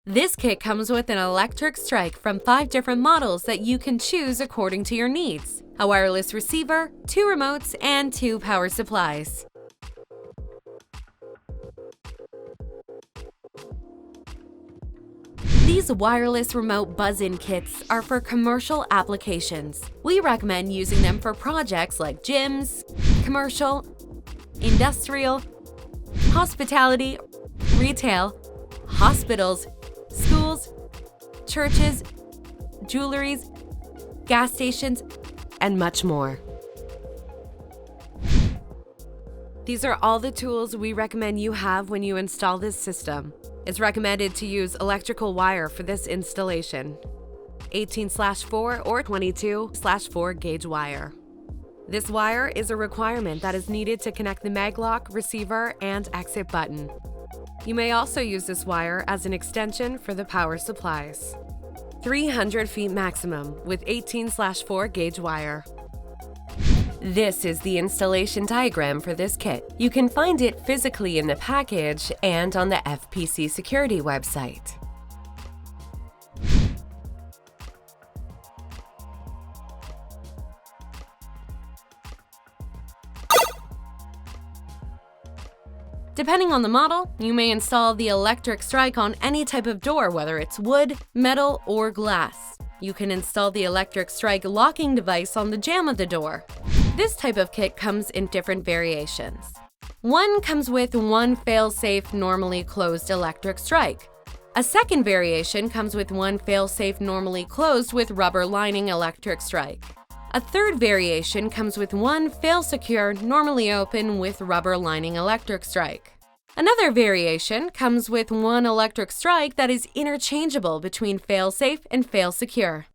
This kit comes with an electric strike from 5 different models that you can choose according to your needs, a wireless receiver, 2 remotes, and 2 power supplies. These wireless remote buzz-in kits are for commercial applications. We recommend using them for projects like gyms, commercial, industrial, hospitality, retail, hospitals, schools, churches, jewelries, gas stations, and much more. These are all the tools we recommend you have when you install this system. It's recommended to use electrical wire for this installation, 18/4 or 22/4 gauge wire. This wire is a requirement that is needed to connect the maglock, receiver, and exit button. You may also use this wire as an extension for the power supplies. 300 feet maximum with 18/4 gauge wire. This is the installation diagram for this kit. You can find it physically in the package and on the FPC Security website. Depending on the model, you may install the electric strike on any type of door, whether it's wood, metal, or glass. You can install the electric strike locking device on the jamb of the door. This type of kit comes in different variations. One comes with one fail-safe normally closed electric strike. A second variation comes with one fail-safe normally closed with rubber lining electric strike. A third variation comes with one fail-secure normally open with rubber lining electric strike. Another variation comes with one electric strike that is interchangeable between fail-safe and fail-secure.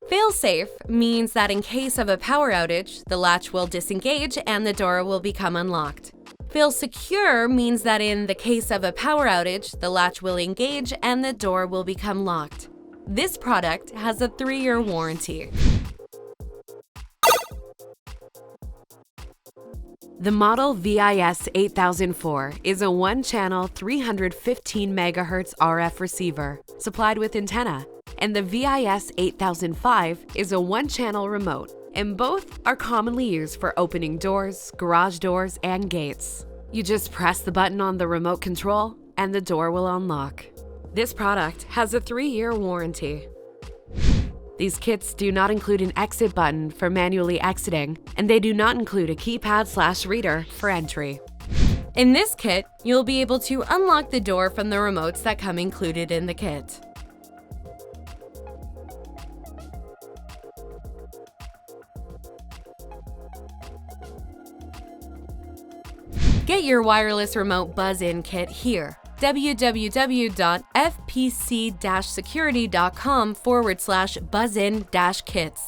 Fail-safe means that in case of a power outage, the latch will disengage and the door will become unlocked. Fail-secure means that in the case of a power outage, the latch will engage and the door will become locked. This product has a 3-year warranty. The model VIS-8004 is a 1-channel 315 MHz RF receiver supplied with antenna, and the VIS-8005 is a 1-channel remote, and both are commonly used for opening doors, garage doors, and gates. You just press the button on the remote control and the door will unlock. This product has a 3-year warranty. These kits do not include an exit button for manually exiting, and they do not include a keypad/reader for entry. In this kit, you'll be able to unlock the door from the remotes that come included in the kit. Get your wireless remote buzz-in kit here. www.fpc-security.com/buzzin-kits.